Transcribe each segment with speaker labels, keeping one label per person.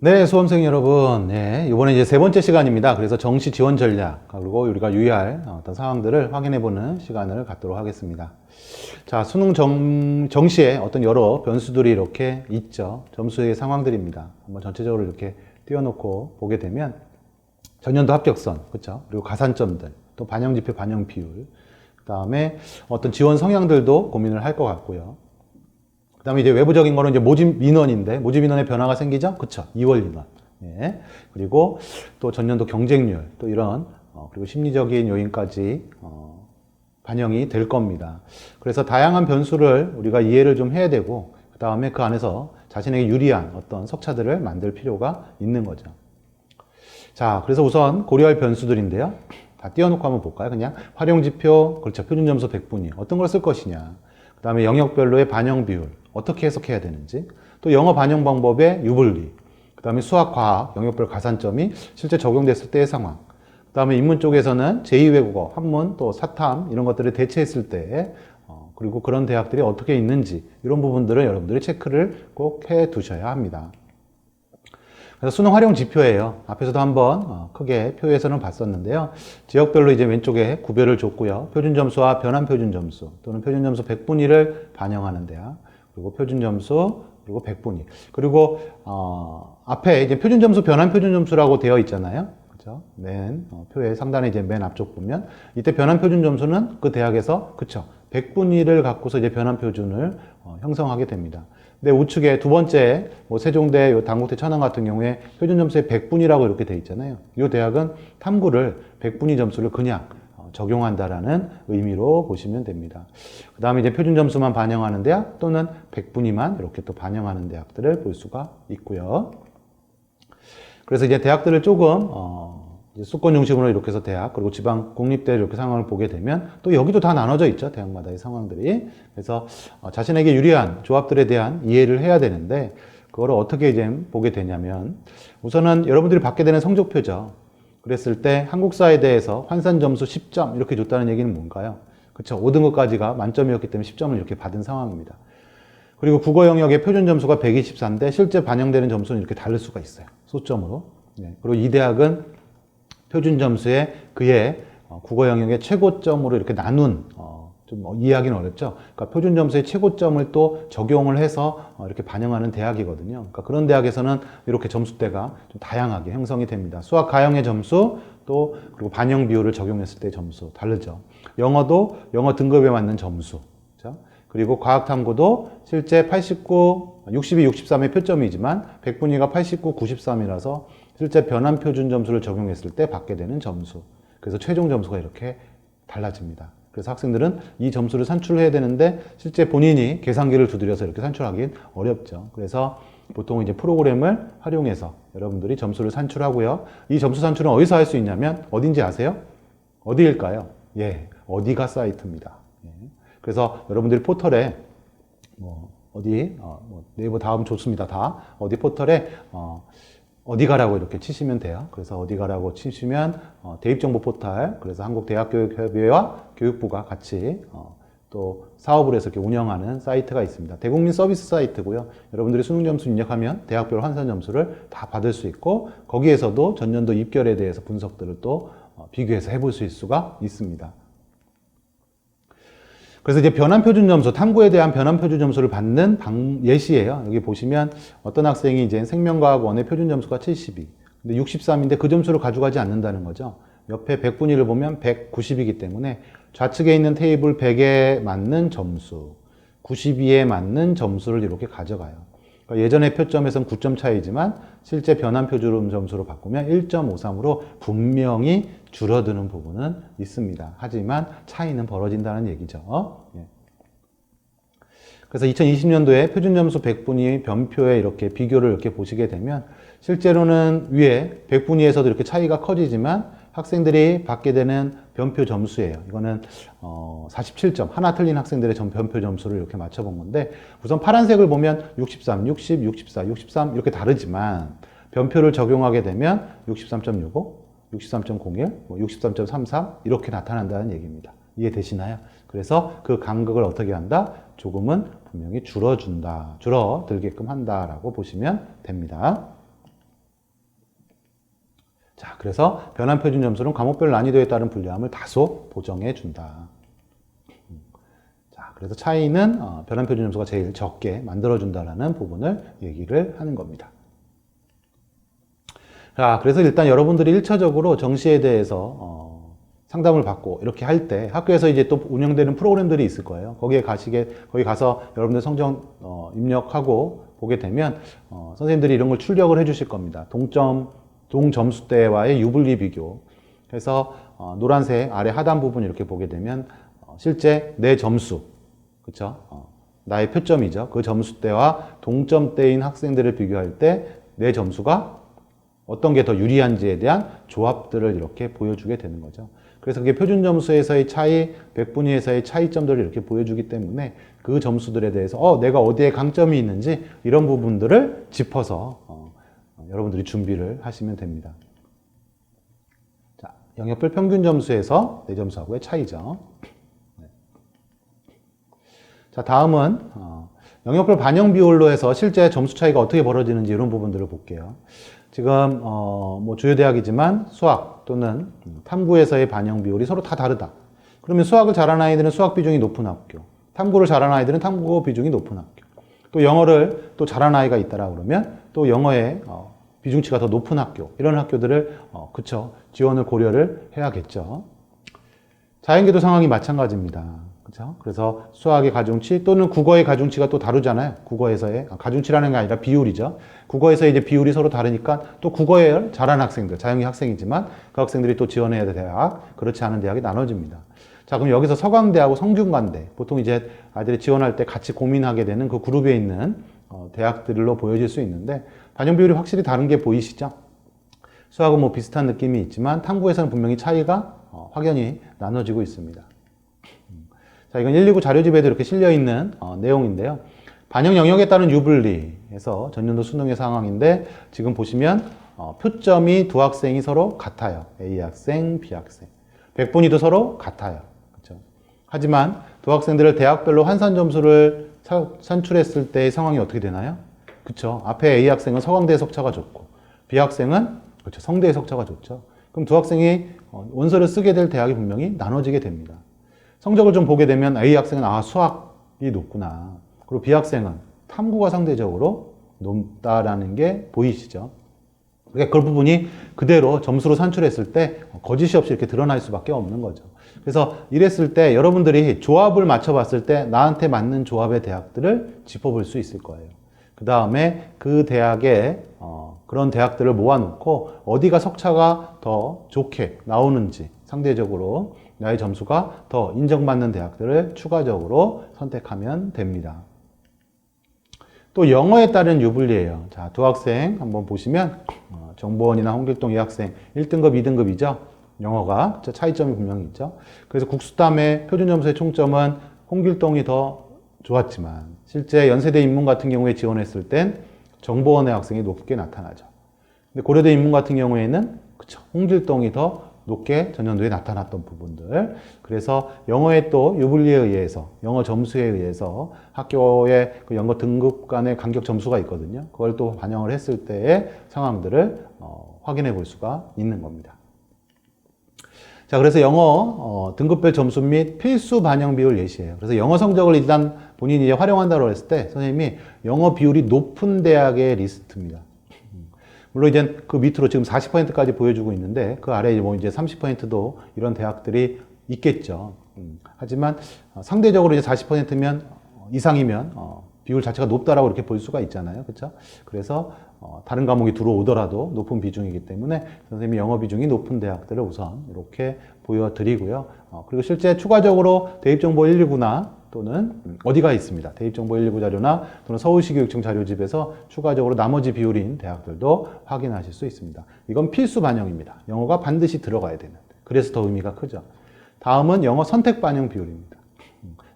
Speaker 1: 네, 수험생 여러분. 네, 이번에 이제 세 번째 시간입니다. 그래서 정시 지원 전략, 그리고 우리가 유의할 어떤 상황들을 확인해 보는 시간을 갖도록 하겠습니다. 자, 수능 정시에 어떤 여러 변수들이 이렇게 있죠. 점수의 상황들입니다. 한번 전체적으로 이렇게 띄워놓고 보게 되면 전년도 합격선, 그렇죠? 그리고 가산점들, 또 반영지표, 반영비율, 그 다음에 어떤 지원 성향들도 고민을 할 것 같고요. 그 다음에 이제 외부적인 거는 이제 모집 민원인데, 모집 민원에 변화가 생기죠? 그쵸. 2월 민원. 예. 그리고 또 전년도 경쟁률, 또 이런, 그리고 심리적인 요인까지, 반영이 될 겁니다. 그래서 다양한 변수를 우리가 이해를 좀 해야 되고, 그 다음에 그 안에서 자신에게 유리한 어떤 석차들을 만들 필요가 있는 거죠. 자, 그래서 우선 고려할 변수들인데요. 다 띄워놓고 한번 볼까요? 그냥 활용지표, 그렇죠. 표준점수 100분위. 어떤 걸 쓸 것이냐. 그 다음에 영역별로의 반영 비율. 어떻게 해석해야 되는지, 또 영어 반영 방법의 유불리, 그 다음에 수학, 과학, 영역별 가산점이 실제 적용됐을 때의 상황, 그 다음에 인문 쪽에서는 제2외국어, 한문, 또 사탐 이런 것들을 대체했을 때, 그리고 그런 대학들이 어떻게 있는지 이런 부분들을 여러분들이 체크를 꼭 해 두셔야 합니다. 그래서 수능 활용 지표예요. 앞에서도 한번 크게 표에서는 봤었는데요. 지역별로 이제 왼쪽에 구별을 줬고요. 표준점수와 변환 표준점수 또는 표준점수 100분위를 반영하는 대학, 그리고 표준점수, 그리고 100분위. 그리고, 앞에 이제 표준점수, 변환 표준점수라고 되어 있잖아요. 그죠? 표의 상단에 이제 맨 앞쪽 보면, 이때 변환 표준점수는 그 대학에서, 그쵸? 100분위를 갖고서 이제 변환 표준을 형성하게 됩니다. 근데 우측에 두 번째, 뭐 세종대, 단국대, 천안 같은 경우에 표준점수에 100분위라고 이렇게 되어 있잖아요. 이 대학은 탐구를 100분위 점수를 그냥 적용한다라는 의미로 보시면 됩니다. 그 다음에 이제 표준 점수만 반영하는 대학 또는 100분위만 이렇게 또 반영하는 대학들을 볼 수가 있고요. 그래서 이제 대학들을 조금 이제 수권 중심으로 이렇게 해서 대학, 그리고 지방 공립대 이렇게 상황을 보게 되면 또 여기도 다 나눠져 있죠. 대학마다의 상황들이. 그래서 자신에게 유리한 조합들에 대한 이해를 해야 되는데, 그거를 어떻게 이제 보게 되냐면, 우선은 여러분들이 받게 되는 성적표죠. 그랬을 때 한국사에 대해서 환산 점수 10점 이렇게 줬다는 얘기는 뭔가요? 그쵸. 5등급까지가 만점이었기 때문에 10점을 이렇게 받은 상황입니다. 그리고 국어 영역의 표준 점수가 124인데 실제 반영되는 점수는 이렇게 다를 수가 있어요. 소점으로. 네. 그리고 이 대학은 표준 점수에 그의 국어 영역의 최고점으로 이렇게 나눈, 좀 이해하기는 어렵죠. 그러니까 표준 점수의 최고점을 또 적용을 해서 이렇게 반영하는 대학이거든요. 그러니까 그런 대학에서는 이렇게 점수대가 좀 다양하게 형성이 됩니다. 수학 가형의 점수, 또 그리고 반영 비율을 적용했을 때 점수 다르죠. 영어도 영어 등급에 맞는 점수. 그렇죠? 그리고 과학 탐구도 실제 89, 62, 63의 표점이지만 100분위가 89, 93이라서 실제 변환 표준 점수를 적용했을 때 받게 되는 점수. 그래서 최종 점수가 이렇게 달라집니다. 그래서 학생들은 이 점수를 산출해야 되는데 실제 본인이 계산기를 두드려서 이렇게 산출하기는 어렵죠. 그래서 보통 이제 프로그램을 활용해서 여러분들이 점수를 산출하고요. 이 점수 산출은 어디서 할 수 있냐면 어딘지 아세요? 어디일까요? 예, 어디가 사이트입니다. 예. 그래서 여러분들이 포털에 네이버 다음 좋습니다. 다 어디 포털에 어디 가라고 이렇게 치시면 돼요. 그래서 어디 가라고 치시면 대입정보 포털, 그래서 한국대학교육협의회와 교육부가 같이 또 사업을 해서 이렇게 운영하는 사이트가 있습니다. 대국민 서비스 사이트고요. 여러분들이 수능 점수 입력하면 대학별 환산 점수를 다 받을 수 있고, 거기에서도 전년도 입결에 대해서 분석들을 또 비교해서 해볼 수 있을 수가 있습니다. 그래서 이제 변환 표준 점수, 탐구에 대한 변환 표준 점수를 받는 예시예요. 여기 보시면 어떤 학생이 이제 생명과학 1의 표준 점수가 72. 근데 63인데 그 점수를 가져가지 않는다는 거죠. 옆에 100분위를 보면 190이기 때문에 좌측에 있는 테이블 100에 맞는 점수, 92에 맞는 점수를 이렇게 가져가요. 그러니까 예전의 표점에서는 9점 차이지만 실제 변환 표준 점수로 바꾸면 1.53으로 분명히 줄어드는 부분은 있습니다. 하지만 차이는 벌어진다는 얘기죠. 예. 그래서 2020년도에 표준점수 100분위 변표에 이렇게 비교를 이렇게 보시게 되면 실제로는 위에 100분위에서도 이렇게 차이가 커지지만 학생들이 받게 되는 변표 점수예요. 이거는 47점, 하나 틀린 학생들의 변표 점수를 이렇게 맞춰본 건데, 우선 파란색을 보면 63, 60, 64, 63 이렇게 다르지만 변표를 적용하게 되면 63.65, 63.01, 63.33 이렇게 나타난다는 얘기입니다. 이해되시나요? 그래서 그 간극을 어떻게 한다? 조금은 분명히 줄어들게끔 한다라고 보시면 됩니다. 자, 그래서 변환 표준 점수는 과목별 난이도에 따른 불리함을 다소 보정해 준다. 자, 그래서 차이는 변환 표준 점수가 제일 적게 만들어 준다라는 부분을 얘기를 하는 겁니다. 자, 그래서 일단 여러분들이 1차적으로 정시에 대해서 상담을 받고 이렇게 할 때 학교에서 이제 또 운영되는 프로그램들이 있을 거예요. 거기 가서 여러분들 성적 입력하고 보게 되면 선생님들이 이런 걸 출력을 해 주실 겁니다. 동점수대와의 유불리 비교. 그래서 노란색 아래 하단 부분 이렇게 보게 되면 실제 내 점수, 그쵸? 나의 표점이죠. 그 점수대와 동점대인 학생들을 비교할 때 내 점수가 어떤 게 더 유리한지에 대한 조합들을 이렇게 보여주게 되는 거죠. 그래서 그게 표준 점수에서의 차이, 백분위에서의 차이점들을 이렇게 보여주기 때문에 그 점수들에 대해서 내가 어디에 강점이 있는지 이런 부분들을 짚어서 여러분들이 준비를 하시면 됩니다. 자, 영역별 평균 점수에서 내 점수하고의 차이죠. 네. 자, 다음은 영역별 반영 비율로 해서 실제 점수 차이가 어떻게 벌어지는지 이런 부분들을 볼게요. 지금 뭐 주요 대학이지만 수학 또는 탐구에서의 반영 비율이 서로 다 다르다. 그러면 수학을 잘하는 아이들은 수학 비중이 높은 학교, 탐구를 잘하는 아이들은 탐구 비중이 높은 학교, 또 영어를 또 잘하는 아이가 있다라 그러면 또 영어의 비중치가 더 높은 학교, 이런 학교들을 그쵸, 지원을 고려를 해야겠죠. 자연계도 상황이 마찬가지입니다. 그렇죠? 그래서 수학의 가중치 또는 국어의 가중치가 또 다르잖아요. 국어에서의 가중치라는 게 아니라 비율이죠. 국어에서 이제 비율이 서로 다르니까 또 국어에 잘하는 학생들, 자연계 학생이지만 그 학생들이 또 지원해야 될 대학, 그렇지 않은 대학이 나눠집니다. 자, 그럼 여기서 서강대하고 성균관대, 보통 이제 아이들이 지원할 때 같이 고민하게 되는 그 그룹에 있는 대학들로 보여질 수 있는데 반영 비율이 확실히 다른 게 보이시죠? 수학은 뭐 비슷한 느낌이 있지만 탐구에서는 분명히 차이가 확연히 나눠지고 있습니다. 자, 이건 129 자료집에도 이렇게 실려있는 내용인데요. 반영 영역에 따른 유불리에서 전년도 수능의 상황인데 지금 보시면 표점이 두 학생이 서로 같아요. A 학생, B 학생. 백분위도 서로 같아요. 그렇죠? 하지만 두 학생들을 대학별로 환산 점수를 산출했을 때의 상황이 어떻게 되나요? 그렇죠. 앞에 A 학생은 서강대의 석차가 좋고 B 학생은 그렇죠, 성대의 석차가 좋죠. 그럼 두 학생이 원서를 쓰게 될 대학이 분명히 나눠지게 됩니다. 성적을 좀 보게 되면 A 학생은 수학이 높구나. 그리고 B 학생은 탐구가 상대적으로 높다라는 게 보이시죠? 그러니까 그 부분이 그대로 점수로 산출했을 때 거짓이 없이 이렇게 드러날 수밖에 없는 거죠. 그래서 이랬을 때 여러분들이 조합을 맞춰봤을 때 나한테 맞는 조합의 대학들을 짚어볼 수 있을 거예요. 그 다음에 그 대학의 그런 대학들을 모아놓고 어디가 석차가 더 좋게 나오는지 상대적으로 나의 점수가 더 인정받는 대학들을 추가적으로 선택하면 됩니다. 또 영어에 따른 유불리예요. 자, 두 학생 한번 보시면 정보원이나 홍길동 이 학생 1등급, 2등급이죠. 영어가 차이점이 분명히 있죠. 그래서 국수탐의 표준 점수의 총점은 홍길동이 더 좋았지만 실제 연세대 인문 같은 경우에 지원했을 땐 정보원의 학생이 높게 나타나죠. 근데 고려대 인문 같은 경우에는 그쵸, 홍길동이 더 높게 전년도에 나타났던 부분들. 그래서 영어의 또 유불리에 의해서, 영어 점수에 의해서 학교의 그 영어 등급 간의 간격 점수가 있거든요. 그걸 또 반영을 했을 때의 상황들을 확인해 볼 수가 있는 겁니다. 자, 그래서 영어 등급별 점수 및 필수 반영 비율 예시예요. 그래서 영어 성적을 일단 본인이 이제 활용한다고 했을 때 선생님이 영어 비율이 높은 대학의 리스트입니다. 물론 이제 그 밑으로 지금 40%까지 보여주고 있는데 그 아래에 뭐 이제 30%도 이런 대학들이 있겠죠. 하지만 상대적으로 이제 40%면 이상이면 비율 자체가 높다라고 이렇게 볼 수가 있잖아요. 그렇죠? 그래서 다른 과목이 들어오더라도 높은 비중이기 때문에 선생님이 영어 비중이 높은 대학들을 우선 이렇게 보여드리고요. 그리고 실제 추가적으로 대입정보 119나 또는 어디가 있습니다. 대입정보 119 자료나 또는 서울시 교육청 자료집에서 추가적으로 나머지 비율인 대학들도 확인하실 수 있습니다. 이건 필수 반영입니다. 영어가 반드시 들어가야 되는. 그래서 더 의미가 크죠. 다음은 영어 선택 반영 비율입니다.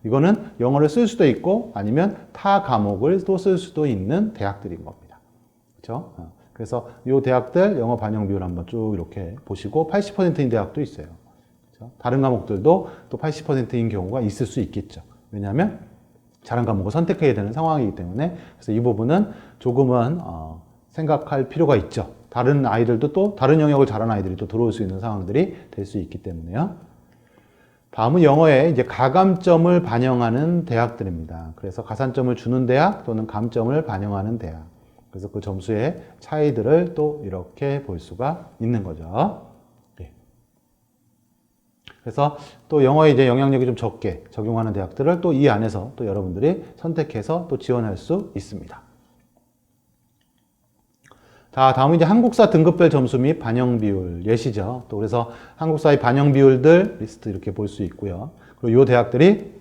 Speaker 1: 이거는 영어를 쓸 수도 있고 아니면 타 과목을 또 쓸 수도 있는 대학들인 겁니다. 그렇죠? 그래서 이 대학들 영어 반영 비율 한번 쭉 이렇게 보시고 80%인 대학도 있어요. 그렇죠? 다른 과목들도 또 80%인 경우가 있을 수 있겠죠. 왜냐하면 잘한 과목을 선택해야 되는 상황이기 때문에 그래서 이 부분은 조금은 생각할 필요가 있죠. 다른 아이들도 또 다른 영역을 잘하는 아이들이 또 들어올 수 있는 상황들이 될 수 있기 때문에요. 다음은 영어에 이제 가감점을 반영하는 대학들입니다. 그래서 가산점을 주는 대학 또는 감점을 반영하는 대학. 그래서 그 점수의 차이들을 또 이렇게 볼 수가 있는 거죠. 네. 그래서 또 영어에 이제 영향력이 좀 적게 적용하는 대학들을 또 이 안에서 또 여러분들이 선택해서 또 지원할 수 있습니다. 자, 다음은 이제 한국사 등급별 점수 및 반영 비율 예시죠. 또 그래서 한국사의 반영 비율들 리스트 이렇게 볼 수 있고요. 그리고 이 대학들이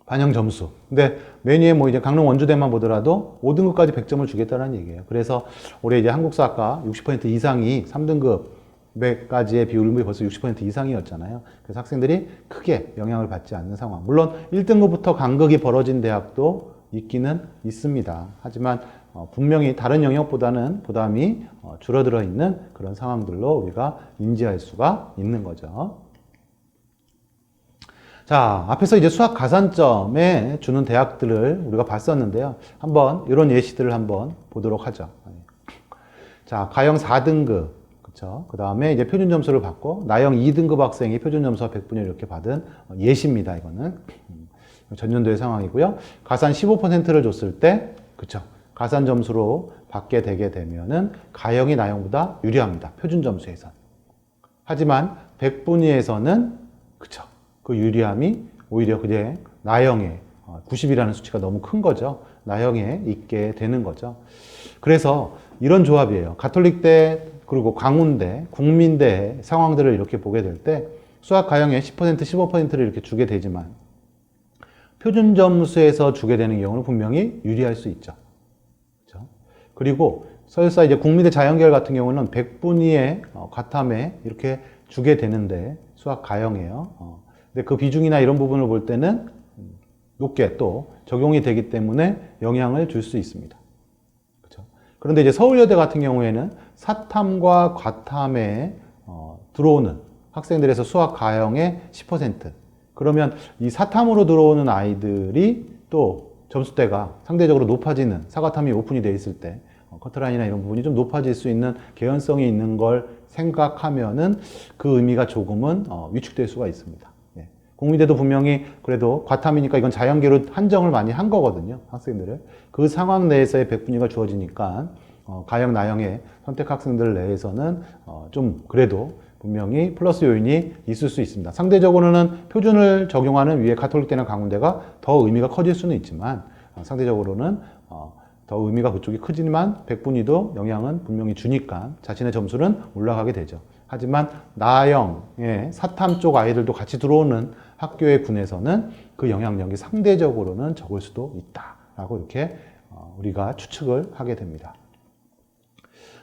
Speaker 1: 반영 점수. 근데 맨 위에 뭐 이제 강릉 원주대만 보더라도 5등급까지 100점을 주겠다는 얘기예요. 그래서 올해 이제 한국사학과 60% 이상이 3등급까지의 비율이 벌써 60% 이상이었잖아요. 그래서 학생들이 크게 영향을 받지 않는 상황. 물론 1등급부터 간극이 벌어진 대학도 있기는 있습니다. 하지만 분명히 다른 영역보다는 부담이 줄어들어 있는 그런 상황들로 우리가 인지할 수가 있는 거죠. 자, 앞에서 이제 수학 가산점에 주는 대학들을 우리가 봤었는데요. 한번 이런 예시들을 한번 보도록 하죠. 자, 가형 4등급, 그쵸? 그 다음에 이제 표준 점수를 받고 나형 2등급 학생이 표준 점수와 100분의 이렇게 받은 예시입니다. 이거는 전년도의 상황이고요. 가산 15%를 줬을 때, 그쵸? 가산 점수로 받게 되게 되면은 가형이 나형보다 유리합니다. 표준 점수에선. 하지만 100분위에서는 그쵸? 그 유리함이 오히려 그게 나형에 90이라는 수치가 너무 큰 거죠. 나형에 있게 되는 거죠. 그래서 이런 조합이에요. 가톨릭대 그리고 광운대, 국민대 상황들을 이렇게 보게 될 때 수학 가형에 10%, 15%를 이렇게 주게 되지만 표준 점수에서 주게 되는 경우는 분명히 유리할 수 있죠. 그리고 설사 이제 국민대 자연계열 같은 경우는 100분위의 과탐에 이렇게 주게 되는데 수학 가형이에요. 근데 그 비중이나 이런 부분을 볼 때는 높게 또 적용이 되기 때문에 영향을 줄 수 있습니다. 그렇죠? 그런데 이제 서울여대 같은 경우에는 사탐과 과탐에 들어오는 학생들에서 수학 가형의 10%. 그러면 이 사탐으로 들어오는 아이들이 또 점수대가 상대적으로 높아지는 사과탐이 오픈이 돼 있을 때 커트라인이나 이런 부분이 좀 높아질 수 있는 개연성이 있는 걸 생각하면은 그 의미가 조금은 위축될 수가 있습니다. 예. 국민대도 분명히 그래도 과탐이니까 이건 자연계로 한정을 많이 한 거거든요. 학생들을. 그 상황 내에서의 백분위가 주어지니까 가형, 나형의 선택 학생들 내에서는 좀 그래도 분명히 플러스 요인이 있을 수 있습니다. 상대적으로는 표준을 적용하는 위에 가톨릭대나 강운대가 더 의미가 커질 수는 있지만 상대적으로는 더 의미가 그쪽이 크지만 백분위도 영향은 분명히 주니까 자신의 점수는 올라가게 되죠. 하지만 나형의 사탐 쪽 아이들도 같이 들어오는 학교의 군에서는 그 영향력이 상대적으로는 적을 수도 있다라고 이렇게 우리가 추측을 하게 됩니다.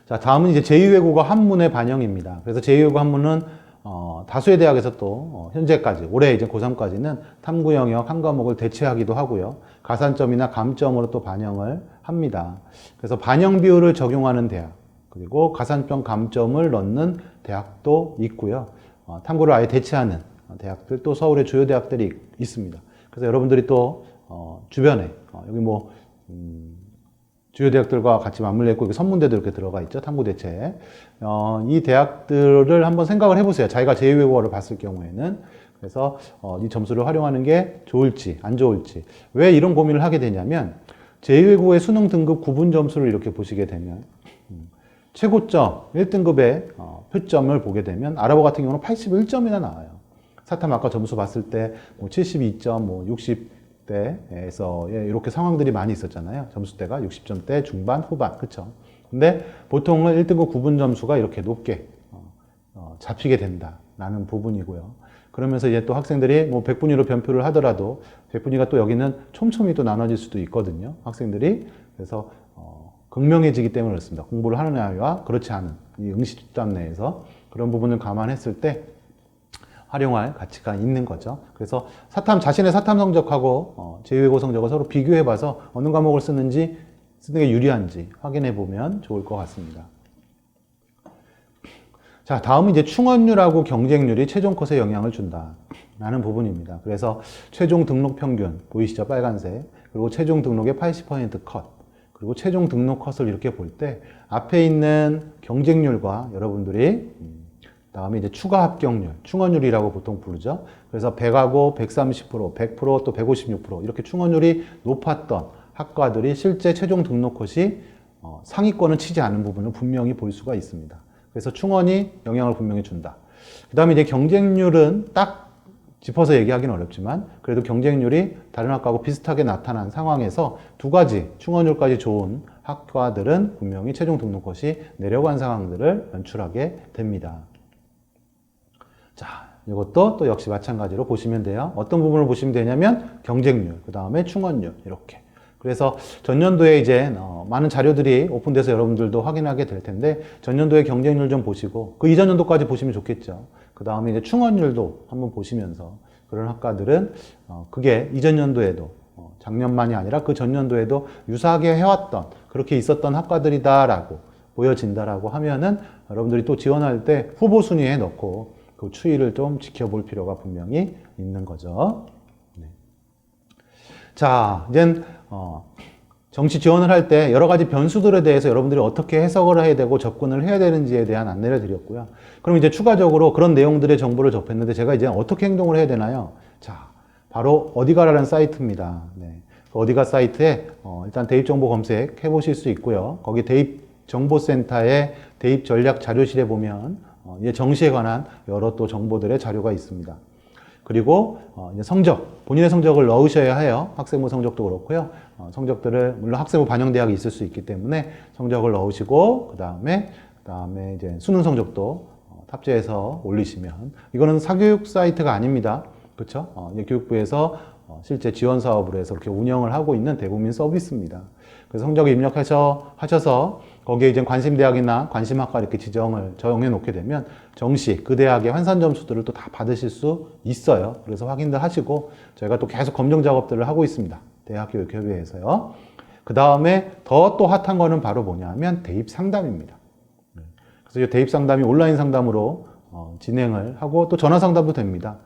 Speaker 1: 자, 다음은 이제 제2외국어 한문의 반영입니다. 그래서 제2외국어 한문은 다수의 대학에서 또 현재까지 올해 이제 고3까지는 탐구 영역 한 과목을 대체하기도 하고요. 가산점이나 감점으로 또 반영을 합니다. 그래서 반영 비율을 적용하는 대학 그리고 가산점 감점을 넣는 대학도 있고요. 탐구를 아예 대체하는 대학들 또 서울의 주요 대학들이 있습니다. 그래서 여러분들이 또 주변에 여기 뭐 주요 대학들과 같이 맞물려 있고 선문대도 이렇게 들어가 있죠. 탐구 대체. 이 대학들을 한번 생각을 해보세요. 자기가 제2외국어를 봤을 경우에는. 그래서 이 점수를 활용하는 게 좋을지 안 좋을지. 왜 이런 고민을 하게 되냐면 제2외국어의 수능 등급 구분 점수를 이렇게 보시게 되면 최고점 1등급의 표점을 보게 되면 아랍어 같은 경우는 81점이나 나와요. 사탐 아까 점수 봤을 때 뭐 72점, 뭐 60대에서 이렇게 상황들이 많이 있었잖아요. 점수대가 60점대 중반, 후반, 그쵸? 근데 보통은 1등급 구분 점수가 이렇게 높게 잡히게 된다라는 부분이고요. 그러면서 이제 또 학생들이 뭐 100분위로 변표를 하더라도 100분위가 또 여기는 촘촘히 또 나눠질 수도 있거든요. 학생들이. 그래서 극명해지기 때문에 그렇습니다. 공부를 하는 아이와 그렇지 않은 이 응시 집단 내에서 그런 부분을 감안했을 때 활용할 가치가 있는 거죠. 그래서 자신의 사탐 성적하고 제2외국어 성적을 서로 비교해봐서 어느 과목을 쓰는 게 유리한지 확인해보면 좋을 것 같습니다. 자, 다음은 이제 충원율하고 경쟁률이 최종 컷에 영향을 준다라는 부분입니다. 그래서 최종 등록 평균, 보이시죠? 빨간색. 그리고 최종 등록의 80% 컷. 그리고 최종 등록 컷을 이렇게 볼 때 앞에 있는 경쟁률과 여러분들이 다음에 이제 추가 합격률, 충원율이라고 보통 부르죠. 그래서 100하고 130%, 100%, 또 156% 이렇게 충원율이 높았던 학과들이 실제 최종 등록 컷이 상위권을 치지 않은 부분을 분명히 볼 수가 있습니다. 그래서 충원이 영향을 분명히 준다. 그 다음에 이제 경쟁률은 딱 짚어서 얘기하기는 어렵지만 그래도 경쟁률이 다른 학과하고 비슷하게 나타난 상황에서 두 가지 충원율까지 좋은 학과들은 분명히 최종 등록 컷이 내려간 상황들을 연출하게 됩니다. 자, 이것도 또 역시 마찬가지로 보시면 돼요. 어떤 부분을 보시면 되냐면 경쟁률, 그 다음에 충원율 이렇게. 그래서 전년도에 이제 많은 자료들이 오픈돼서 여러분들도 확인하게 될 텐데 전년도의 경쟁률 좀 보시고 그 이전 연도까지 보시면 좋겠죠. 그 다음에 이제 충원율도 한번 보시면서 그런 학과들은 그게 이전 연도에도 작년만이 아니라 그 전년도에도 유사하게 해왔던 그렇게 있었던 학과들이다라고 보여진다라고 하면은 여러분들이 또 지원할 때 후보 순위에 넣고 그 추이를 좀 지켜볼 필요가 분명히 있는 거죠. 네. 자, 이젠 정시 지원을 할 때 여러 가지 변수들에 대해서 여러분들이 어떻게 해석을 해야 되고 접근을 해야 되는지에 대한 안내를 드렸고요. 그럼 이제 추가적으로 그런 내용들의 정보를 접했는데 제가 이제 어떻게 행동을 해야 되나요? 자, 바로 어디가라는 사이트입니다. 네. 어디가 사이트에 일단 대입정보 검색해 보실 수 있고요. 거기 대입정보센터의 대입전략 자료실에 보면 이제 정시에 관한 여러 또 정보들의 자료가 있습니다. 그리고 이제 성적, 본인의 성적을 넣으셔야 해요. 학생부 성적도 그렇고요. 성적들을 물론 학생부 반영대학이 있을 수 있기 때문에 성적을 넣으시고 그 다음에 이제 수능 성적도 탑재해서 올리시면 이거는 사교육 사이트가 아닙니다. 그렇죠? 이제 교육부에서 실제 지원 사업으로 해서 이렇게 운영을 하고 있는 대국민 서비스입니다. 그래서 성적을 입력하셔서 거기에 이제 관심대학이나 관심학과 이렇게 지정을 정해 놓게 되면 정시 그 대학의 환산 점수들을 또 다 받으실 수 있어요. 그래서 확인들 하시고 저희가 또 계속 검정 작업들을 하고 있습니다. 대학교육협의회에서요. 그 다음에 더 또 핫한 거는 바로 뭐냐면 대입 상담입니다. 그래서 이 대입 상담이 온라인 상담으로 진행을 하고 또 전화 상담도 됩니다.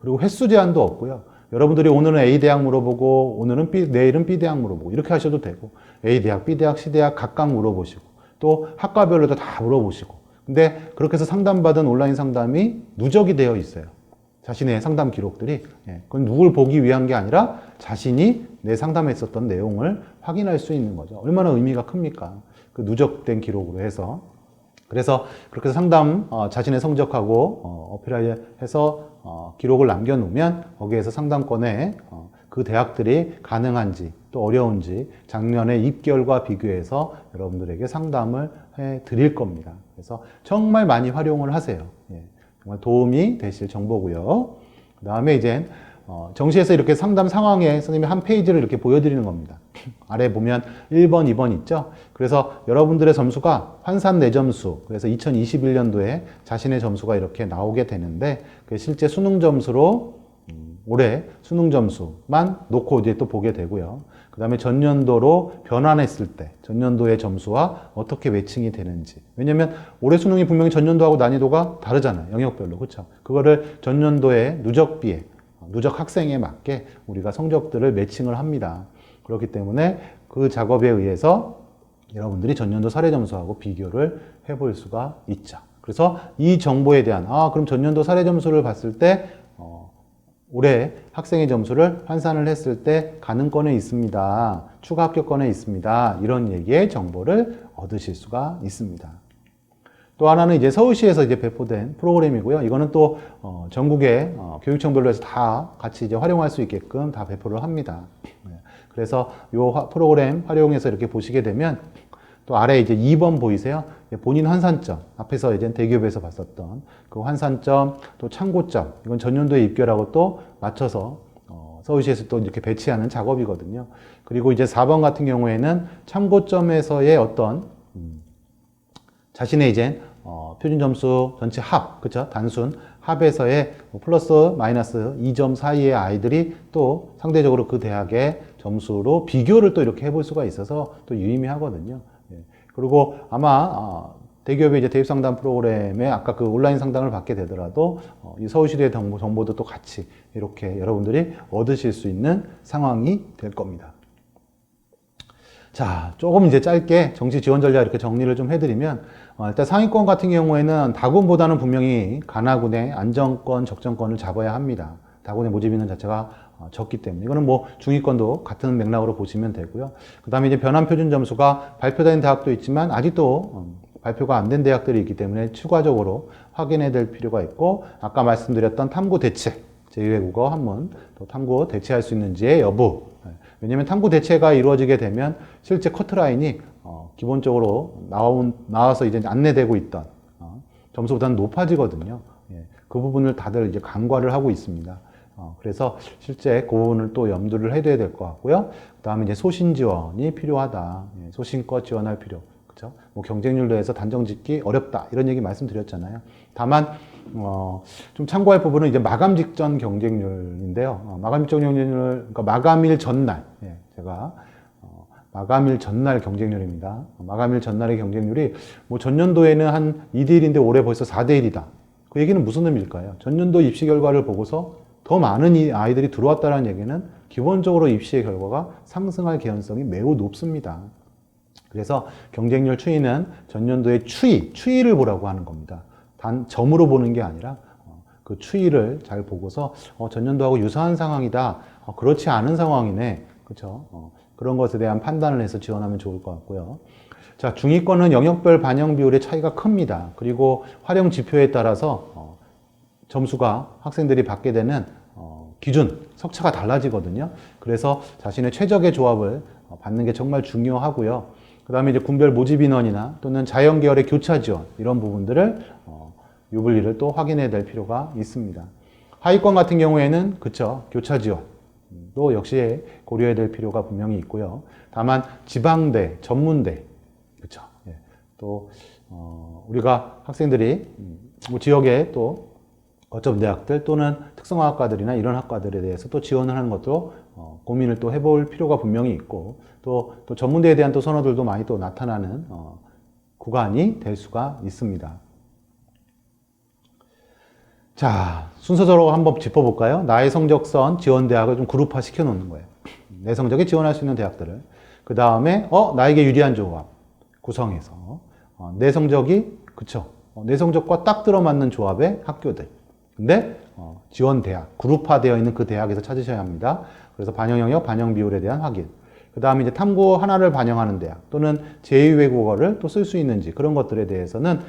Speaker 1: 그리고 횟수 제한도 없고요. 여러분들이 오늘은 A대학 물어보고 오늘은 내일은 B대학 물어보고 이렇게 하셔도 되고 A대학, B대학, C대학 각각 물어보시고 또 학과별로도 다 물어보시고 근데 그렇게 해서 상담받은 온라인 상담이 누적이 되어 있어요. 자신의 상담 기록들이. 그건 누굴 보기 위한 게 아니라 자신이 내 상담했었던 내용을 확인할 수 있는 거죠. 얼마나 의미가 큽니까? 그 누적된 기록으로 해서. 그래서 그렇게 해서 상담, 자신의 성적하고 어필해서 기록을 남겨놓으면 거기에서 상담권에 그 대학들이 가능한지 또 어려운지 작년의 입결과 비교해서 여러분들에게 상담을 해 드릴 겁니다. 그래서 정말 많이 활용을 하세요. 정말 도움이 되실 정보고요. 그 다음에 이제 정시에서 이렇게 상담 상황에 선생님이 한 페이지를 이렇게 보여드리는 겁니다. 아래 보면 1번, 2번 있죠? 그래서 여러분들의 점수가 환산 내점수, 그래서 2021년도에 자신의 점수가 이렇게 나오게 되는데, 실제 수능 점수로 올해 수능 점수만 놓고 이제 또 보게 되고요. 그 다음에 전년도로 변환했을 때, 전년도의 점수와 어떻게 매칭이 되는지. 왜냐면 올해 수능이 분명히 전년도하고 난이도가 다르잖아요. 영역별로. 그렇죠? 그거를 전년도의 누적비에, 누적 학생에 맞게 우리가 성적들을 매칭을 합니다. 그렇기 때문에 그 작업에 의해서 여러분들이 전년도 사례 점수하고 비교를 해볼 수가 있죠. 그래서 이 정보에 대한 그럼 전년도 사례 점수를 봤을 때 올해 학생의 점수를 환산을 했을 때 가능권에 있습니다. 추가 합격권에 있습니다. 이런 얘기의 정보를 얻으실 수가 있습니다. 또 하나는 이제 서울시에서 이제 배포된 프로그램이고요. 이거는 또 전국의 교육청별로 해서 다 같이 이제 활용할 수 있게끔 다 배포를 합니다. 그래서 이 프로그램 활용해서 이렇게 보시게 되면 또 아래 이제 2번 보이세요? 본인 환산점, 앞에서 이제 대기업에서 봤었던 그 환산점, 또 참고점, 이건 전년도에 입결하고 또 맞춰서 서울시에서 또 이렇게 배치하는 작업이거든요. 그리고 이제 4번 같은 경우에는 참고점에서의 어떤 자신의 이제 표준 점수 전체 합, 그쵸? 단순 합에서의 플러스 마이너스 2점 사이의 아이들이 또 상대적으로 그 대학의 점수로 비교를 또 이렇게 해볼 수가 있어서 또 유의미하거든요. 그리고 아마 대기업의 이제 대입상담 프로그램에 아까 그 온라인 상담을 받게 되더라도 이 서울시대의 정보도 또 같이 이렇게 여러분들이 얻으실 수 있는 상황이 될 겁니다. 자, 조금 이제 짧게 정시 지원 전략 이렇게 정리를 좀 해드리면, 일단 상위권 같은 경우에는 다군보다는 분명히 가나군의 안정권, 적정권을 잡아야 합니다. 다군의 모집 인원 자체가 적기 때문에. 이거는 뭐 중위권도 같은 맥락으로 보시면 되고요. 그 다음에 이제 변환 표준 점수가 발표된 대학도 있지만 아직도 발표가 안 된 대학들이 있기 때문에 추가적으로 확인해야 될 필요가 있고, 아까 말씀드렸던 탐구 대체, 제2외국어 한문, 또 탐구 대체할 수 있는지의 여부. 왜냐하면 탐구 대체가 이루어지게 되면 실제 커트라인이 기본적으로 나와서 이제 안내되고 있던 점수보다는 높아지거든요. 예, 그 부분을 다들 이제 간과를 하고 있습니다. 그래서 실제 그 부분을 또 염두를 해둬야 될 것 같고요. 그 다음에 이제 소신 지원이 필요하다. 예, 소신껏 지원할 필요. 그렇죠? 뭐 경쟁률로 해서 단정 짓기 어렵다. 이런 얘기 말씀드렸잖아요. 다만 좀 참고할 부분은 이제 마감 직전 경쟁률인데요. 마감 직전 경쟁률, 그러니까 마감일 전날, 예, 제가 마감일 전날 경쟁률입니다. 마감일 전날의 경쟁률이 뭐 전년도에는 한 2대 1인데 올해 벌써 4대 1이다. 그 얘기는 무슨 의미일까요? 전년도 입시 결과를 보고서 더 많은 아이들이 들어왔다는 얘기는 기본적으로 입시의 결과가 상승할 개연성이 매우 높습니다. 그래서 경쟁률 추이는 전년도의 추이를 보라고 하는 겁니다. 단 점으로 보는 게 아니라 그 추이를 잘 보고서 전년도하고 유사한 상황이다. 그렇지 않은 상황이네. 그렇죠? 그런 것에 대한 판단을 해서 지원하면 좋을 것 같고요. 자, 중위권은 영역별 반영 비율의 차이가 큽니다. 그리고 활용 지표에 따라서 점수가 학생들이 받게 되는 기준, 석차가 달라지거든요. 그래서 자신의 최적의 조합을 받는 게 정말 중요하고요. 그 다음에 이제 군별 모집 인원이나 또는 자연 계열의 교차 지원, 이런 부분들을 유불리를 또 확인해야 될 필요가 있습니다. 하위권 같은 경우에는 그쵸, 교차 지원도 역시 고려해야 될 필요가 분명히 있고요. 다만 지방대, 전문대, 그쵸, 예. 또 우리가 학생들이 뭐 지역에 또 거점 대학들 또는 특성화학과들이나 이런 학과들에 대해서 또 지원을 하는 것도 고민을 또 해볼 필요가 분명히 있고, 또 전문대에 대한 또 선호들도 많이 또 나타나는 구간이 될 수가 있습니다. 자, 순서대로 한번 짚어볼까요? 나의 성적선 지원 대학을 좀 그룹화 시켜 놓는 거예요. 내 성적에 지원할 수 있는 대학들을. 그 다음에 나에게 유리한 조합 구성해서 내 성적이 그쵸, 내 성적과 딱 들어맞는 조합의 학교들. 근데 지원 대학, 그룹화되어 있는 그 대학에서 찾으셔야 합니다. 그래서 반영 영역, 반영 비율에 대한 확인. 그 다음에 이제 탐구 하나를 반영하는 대학 또는 제2외국어를 또 쓸 수 있는지, 그런 것들에 대해서는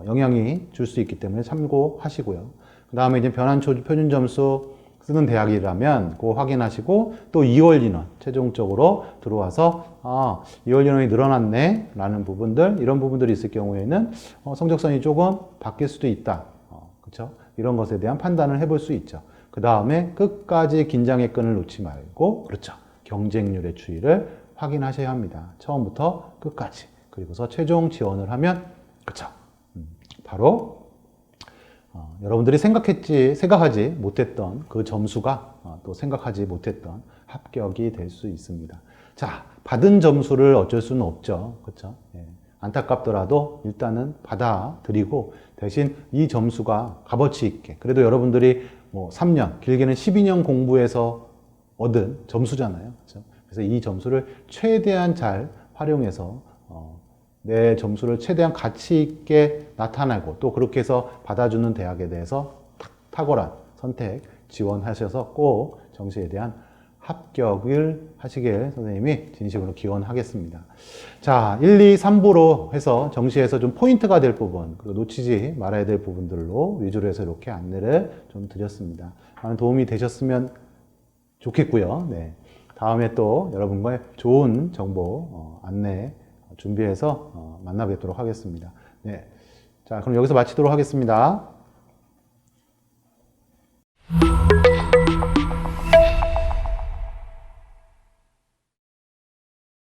Speaker 1: 영향이 줄 수 있기 때문에 참고하시고요. 그 다음에 이제 변환 표준 점수 쓰는 대학이라면 그거 확인하시고, 또 2월 인원 최종적으로 들어와서 2월 인원이 늘어났네 라는 부분들, 이런 부분들이 있을 경우에는 성적선이 조금 바뀔 수도 있다. 그렇죠? 이런 것에 대한 판단을 해볼 수 있죠. 그 다음에 끝까지 긴장의 끈을 놓지 말고, 그렇죠, 경쟁률의 추이를 확인하셔야 합니다. 처음부터 끝까지. 그리고서 최종 지원을 하면, 그렇죠, 바로 여러분들이 생각하지 못했던 그 점수가 또 생각하지 못했던 합격이 될 수 있습니다. 자, 받은 점수를 어쩔 수는 없죠. 그렇죠? 예. 안타깝더라도 일단은 받아들이고, 대신 이 점수가 값어치 있게, 그래도 여러분들이 뭐 3년, 길게는 12년 공부해서 얻은 점수잖아요. 그렇죠? 그래서 이 점수를 최대한 잘 활용해서 내 점수를 최대한 가치 있게 나타내고, 또 그렇게 해서 받아주는 대학에 대해서 탁월한 선택 지원하셔서 꼭 정시에 대한 합격을 하시길 선생님이 진심으로 기원하겠습니다. 자, 1, 2, 3부로 해서 정시에서 좀 포인트가 될 부분, 그리고 놓치지 말아야 될 부분들로 위주로 해서 이렇게 안내를 좀 드렸습니다. 많은 도움이 되셨으면 좋겠고요. 네. 다음에 또 여러분과의 좋은 정보 안내 준비해서 만나 뵙도록 하겠습니다. 네. 자, 그럼 여기서 마치도록 하겠습니다.